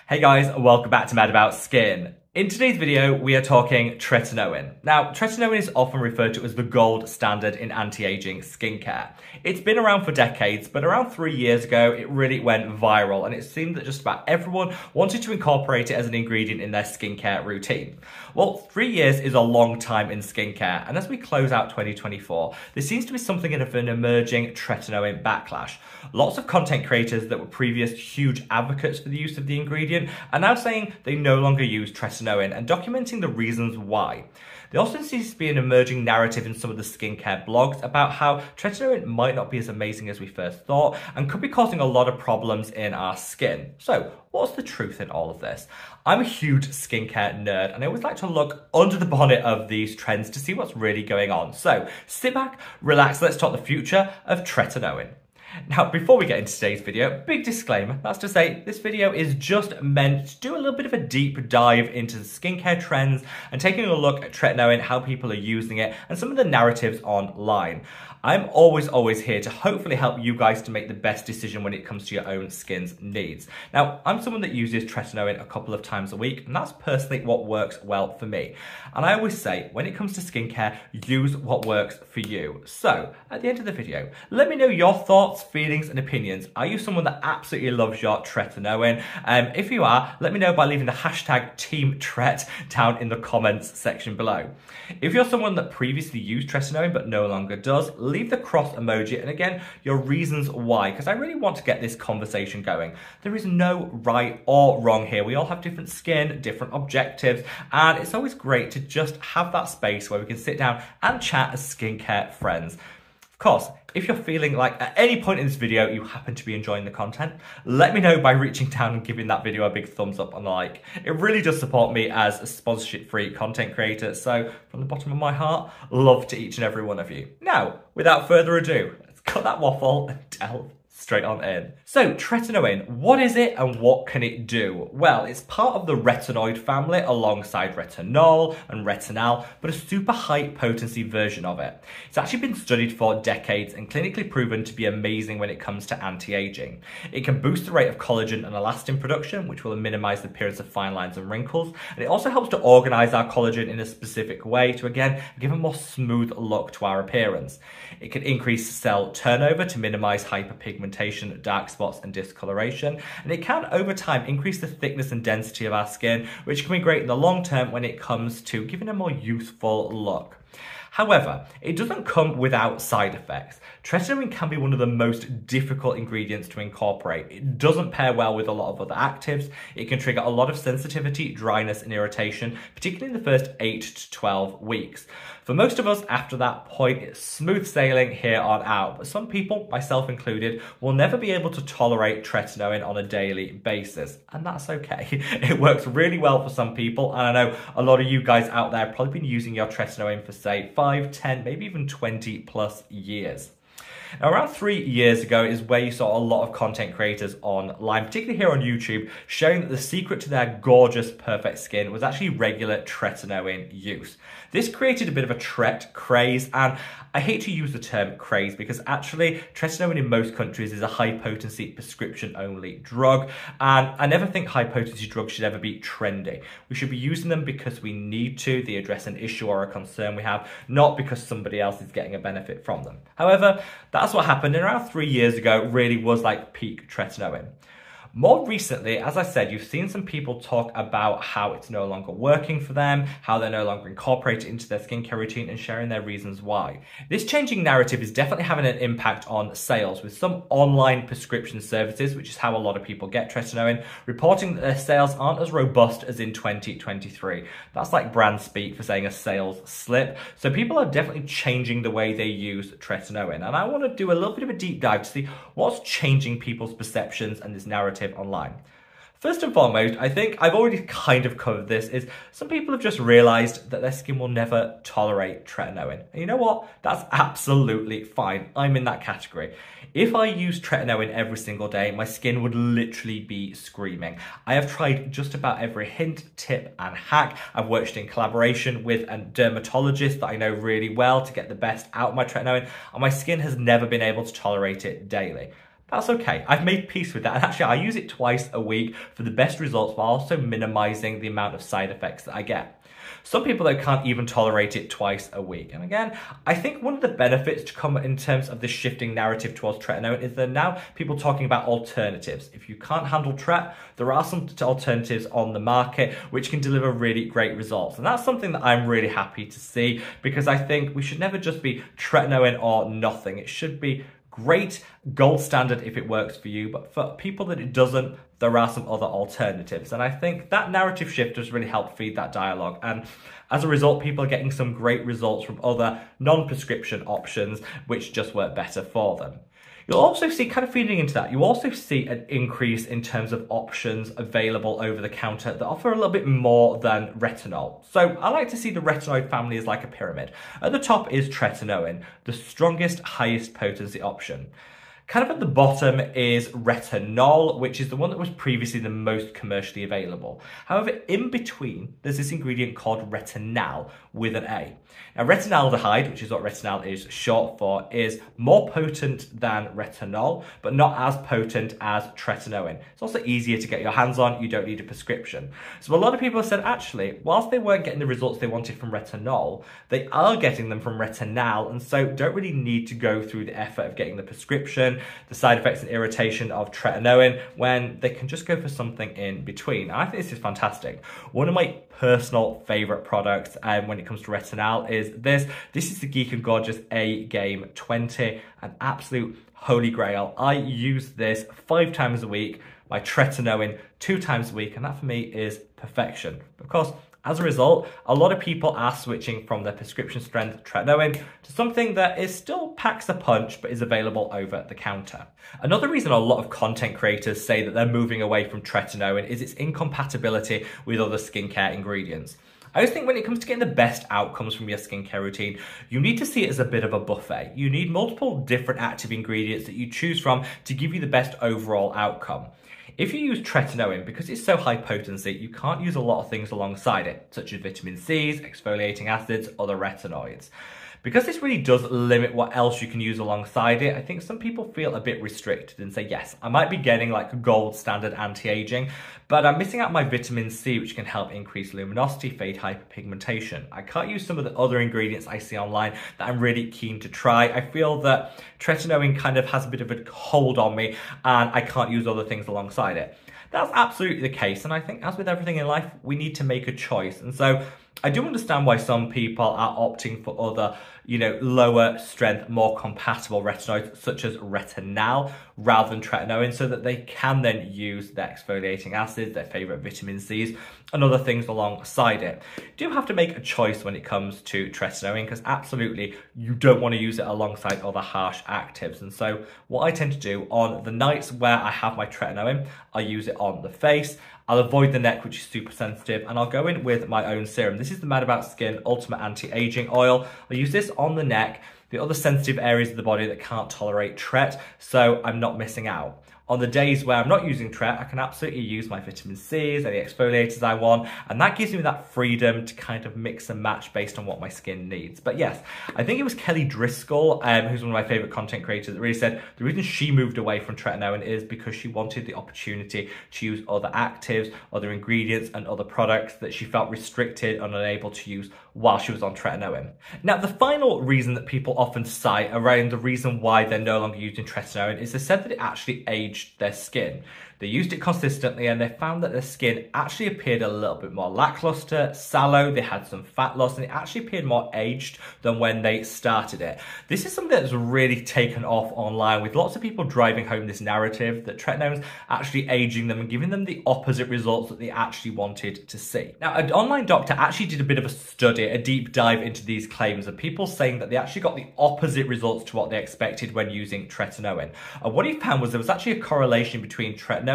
Hey guys, welcome back to Mad About Skin. In today's video, we are talking tretinoin. Now, tretinoin is often referred to as the gold standard in anti-aging skincare. It's been around for decades, but around 3 years ago, it really went viral, and it seemed that just about everyone wanted to incorporate it as an ingredient in their skincare routine. Well, 3 years is a long time in skincare, and as we close out 2024, there seems to be something of an emerging tretinoin backlash. Lots of content creators that were previous huge advocates for the use of the ingredient are now saying they no longer use tretinoin and documenting the reasons why. There also seems to be an emerging narrative in some of the skincare blogs about how tretinoin might not be as amazing as we first thought and could be causing a lot of problems in our skin. So, what's the truth in all of this? I'm a huge skincare nerd and I always like to look under the bonnet of these trends to see what's really going on. So, sit back, relax, let's talk the future of tretinoin. Now, before we get into today's video, big disclaimer, that's to say this video is just meant to do a little bit of a deep dive into the skincare trends and taking a look at tretinoin, how people are using it, and some of the narratives online. I'm always here to hopefully help you guys to make the best decision when it comes to your own skin's needs. Now, I'm someone that uses tretinoin a couple of times a week, and that's personally what works well for me. And I always say, when it comes to skincare, use what works for you. So, at the end of the video, let me know your thoughts, feelings, and opinions. Are you someone that absolutely loves your tretinoin? If you are, let me know by leaving the hashtag #TeamTret down in the comments section below. If you're someone that previously used tretinoin but no longer does, leave the cross emoji and again, your reasons why, because I really want to get this conversation going. There is no right or wrong here. We all have different skin, different objectives, and it's always great to just have that space where we can sit down and chat as skincare friends. Of course, if you're feeling like at any point in this video you happen to be enjoying the content, let me know by reaching down and giving that video a big thumbs up and like. It really does support me as a sponsorship-free content creator, so from the bottom of my heart, love to each and every one of you. Now, without further ado, let's cut that waffle and delve straight on in. So, tretinoin, what is it and what can it do? Well, it's part of the retinoid family alongside retinol and retin-a, but a super high potency version of it. It's actually been studied for decades and clinically proven to be amazing when it comes to anti-aging. It can boost the rate of collagen and elastin production, which will minimize the appearance of fine lines and wrinkles, and it also helps to organize our collagen in a specific way to again give a more smooth look to our appearance. It can increase cell turnover to minimize hyperpigmentation, dark spots and discoloration, and it can over time increase the thickness and density of our skin, which can be great in the long term when it comes to giving a more youthful look. However, it doesn't come without side effects. Tretinoin can be one of the most difficult ingredients to incorporate. It doesn't pair well with a lot of other actives. It can trigger a lot of sensitivity, dryness, and irritation, particularly in the first 8 to 12 weeks. For most of us, after that point, it's smooth sailing here on out, but some people, myself included, will never be able to tolerate tretinoin on a daily basis, and that's okay. It works really well for some people, and I know a lot of you guys out there have probably been using your tretinoin for say 5, 10, maybe even 20 plus years. Now, around 3 years ago is where you saw a lot of content creators online, particularly here on YouTube, showing that the secret to their gorgeous, perfect skin was actually regular tretinoin use. This created a bit of a craze, and I hate to use the term craze because actually tretinoin in most countries is a high-potency prescription-only drug, and I never think high-potency drugs should ever be trendy. We should be using them because we need to, they address an issue or a concern we have, not because somebody else is getting a benefit from them. However, that's what happened, and around 3 years ago really was like peak tretinoin. More recently, as I said, you've seen some people talk about how it's no longer working for them, how they're no longer incorporating it into their skincare routine and sharing their reasons why. This changing narrative is definitely having an impact on sales, with some online prescription services, which is how a lot of people get tretinoin, reporting that their sales aren't as robust as in 2023. That's like brand speak for saying a sales slip. So people are definitely changing the way they use tretinoin. And I want to do a little bit of a deep dive to see what's changing people's perceptions and this narrative online. First and foremost, I think I've already kind of covered this, is some people have just realized that their skin will never tolerate tretinoin. And you know what? That's absolutely fine. I'm in that category. If I used tretinoin every single day, my skin would literally be screaming. I have tried just about every hint, tip, and hack. I've worked in collaboration with a dermatologist that I know really well to get the best out of my tretinoin, and my skin has never been able to tolerate it daily. That's okay. I've made peace with that. And actually, I use it twice a week for the best results while also minimizing the amount of side effects that I get. Some people though can't even tolerate it twice a week. And again, I think one of the benefits to come in terms of this shifting narrative towards tretinoin is that now people talking about alternatives. If you can't handle tret, there are some alternatives on the market which can deliver really great results. And that's something that I'm really happy to see, because I think we should never just be tretinoin or nothing. It should be great, gold standard if it works for you, but for people that it doesn't, there are some other alternatives. And I think that narrative shift has really helped feed that dialogue. And as a result, people are getting some great results from other non-prescription options, which just work better for them. You'll also see, kind of feeding into that, you also see an increase in terms of options available over the counter that offer a little bit more than retinol. So I like to see the retinoid family as like a pyramid. At the top is tretinoin, the strongest, highest potency option. Kind of at the bottom is retinol, which is the one that was previously the most commercially available. However, in between, there's this ingredient called retinal with an A. Now, retinaldehyde, which is what retinal is short for, is more potent than retinol, but not as potent as tretinoin. It's also easier to get your hands on. You don't need a prescription. So a lot of people have said, actually, whilst they weren't getting the results they wanted from retinol, they are getting them from retinal, and so don't really need to go through the effort of getting the prescription, the side effects and irritation of tretinoin, when they can just go for something in between. I think this is fantastic. One of my personal favorite products when it comes to retinal is this. This is the Geek and Gorgeous A Game 20, an absolute holy grail. I use this 5 times a week, my tretinoin 2 times a week, and that for me is perfection. Of course, as a result, a lot of people are switching from their prescription strength tretinoin to something that is still packs a punch but is available over the counter. Another reason a lot of content creators say that they're moving away from tretinoin is its incompatibility with other skincare ingredients. I always think when it comes to getting the best outcomes from your skincare routine, you need to see it as a bit of a buffet. You need multiple different active ingredients that you choose from to give you the best overall outcome. If you use tretinoin, because it's so high potency, you can't use a lot of things alongside it, such as vitamin C's, exfoliating acids, other retinoids. Because this really does limit what else you can use alongside it, I think some people feel a bit restricted and say, yes, I might be getting like gold standard anti-aging, but I'm missing out my vitamin C, which can help increase luminosity, fade hyperpigmentation. I can't use some of the other ingredients I see online that I'm really keen to try. I feel that tretinoin kind of has a bit of a hold on me and I can't use other things alongside it. That's absolutely the case, and I think as with everything in life, we need to make a choice. And so I do understand why some people are opting for other, lower strength, more compatible retinoids, such as retinal, rather than tretinoin, so that they can then use their exfoliating acids, their favorite vitamin C's, and other things alongside it. You do have to make a choice when it comes to tretinoin, because absolutely you don't want to use it alongside other harsh actives. And so what I tend to do on the nights where I have my tretinoin, I use it on the face. I'll avoid the neck, which is super sensitive, and I'll go in with my own serum. This is the Mad About Skin Ultimate Anti-Aging Oil. I'll use this on the neck, the other sensitive areas of the body that can't tolerate tret, so I'm not missing out. On the days where I'm not using tret, I can absolutely use my vitamin C's, any exfoliators I want, and that gives me that freedom to kind of mix and match based on what my skin needs. But yes, I think it was Kelly Driscoll, who's one of my favorite content creators, that really said the reason she moved away from tretinoin is because she wanted the opportunity to use other actives, other ingredients, and other products that she felt restricted and unable to use while she was on tretinoin. Now, the final reason that people often cite around the reason why they're no longer using tretinoin is they said that it actually aged their skin. They used it consistently and they found that their skin actually appeared a little bit more lackluster, sallow, they had some fat loss, and it actually appeared more aged than when they started it. This is something that's really taken off online, with lots of people driving home this narrative that tretinoin's actually aging them and giving them the opposite results that they actually wanted to see. Now, an online doctor actually did a bit of a study, a deep dive into these claims of people saying that they actually got the opposite results to what they expected when using tretinoin. And what he found was there was actually a correlation between tretinoin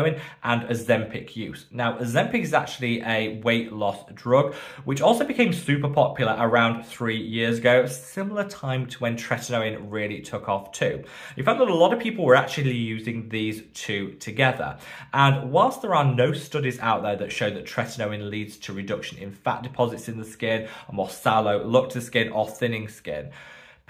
and Ozempic use. Now, Ozempic is actually a weight loss drug, which also became super popular around 3 years ago, similar time to when tretinoin really took off too. You found that a lot of people were actually using these two together. And whilst there are no studies out there that show that tretinoin leads to reduction in fat deposits in the skin, a more sallow look to the skin, or thinning skin,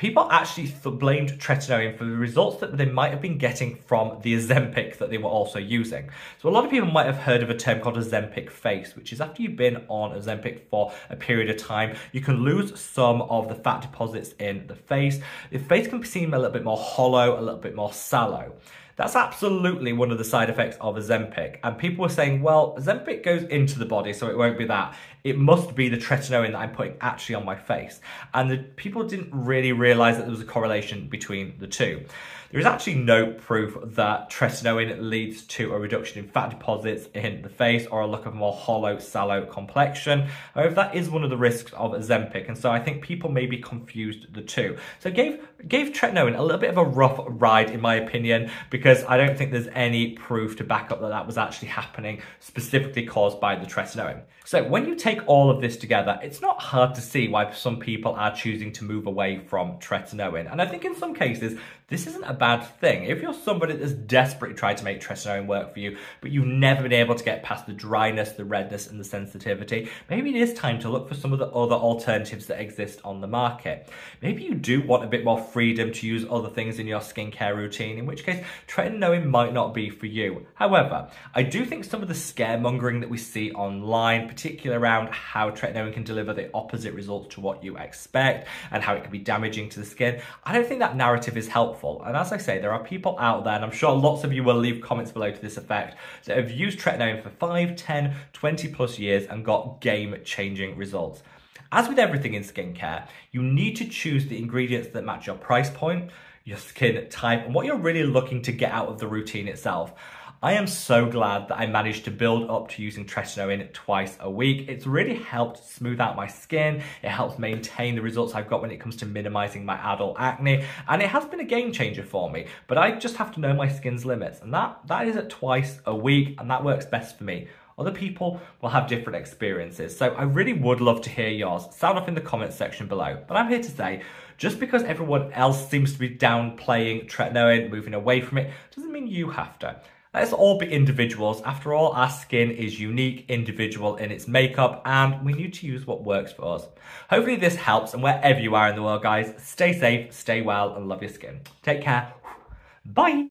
people actually blamed tretinoin for the results that they might have been getting from the Ozempic that they were also using. So a lot of people might have heard of a term called Ozempic face, which is after you've been on Ozempic for a period of time, you can lose some of the fat deposits in the face. The face can seem a little bit more hollow, a little bit more sallow. That's absolutely one of the side effects of Ozempic. And people were saying, well, Ozempic goes into the body, so it won't be that. It must be the tretinoin that I'm putting actually on my face. And the people didn't really realize that there was a correlation between the two. There is actually no proof that tretinoin leads to a reduction in fat deposits in the face or a look of a more hollow, sallow complexion. However, that is one of the risks of Ozempic, and so I think people maybe confused the two. So gave tretinoin a little bit of a rough ride, in my opinion, because I don't think there's any proof to back up that that was actually happening, specifically caused by the tretinoin. So when you take all of this together, it's not hard to see why some people are choosing to move away from tretinoin. And I think in some cases, this isn't a bad thing. If you're somebody that's desperately tried to make tretinoin work for you, but you've never been able to get past the dryness, the redness, and the sensitivity, maybe it is time to look for some of the other alternatives that exist on the market. Maybe you do want a bit more freedom to use other things in your skincare routine, in which case tretinoin might not be for you. However, I do think some of the scaremongering that we see online, particularly around how tretinoin can deliver the opposite results to what you expect and how it can be damaging to the skin, I don't think that narrative is helpful. And as I say, there are people out there, and I'm sure lots of you will leave comments below to this effect, that have used tretinoin for 5, 10, 20 plus years and got game-changing results. As with everything in skincare, you need to choose the ingredients that match your price point, your skin type, and what you're really looking to get out of the routine itself. I am so glad that I managed to build up to using tretinoin twice a week. It's really helped smooth out my skin. It helps maintain the results I've got when it comes to minimizing my adult acne. And it has been a game changer for me, but I just have to know my skin's limits. And that is at twice a week, and that works best for me. Other people will have different experiences. So I really would love to hear yours. Sound off in the comments section below. But I'm here to say, just because everyone else seems to be downplaying tretinoin, moving away from it, doesn't mean you have to. Let's all be individuals. After all, our skin is unique, individual in its makeup, and we need to use what works for us. Hopefully this helps, and wherever you are in the world, guys, stay safe, stay well, and love your skin. Take care. Bye.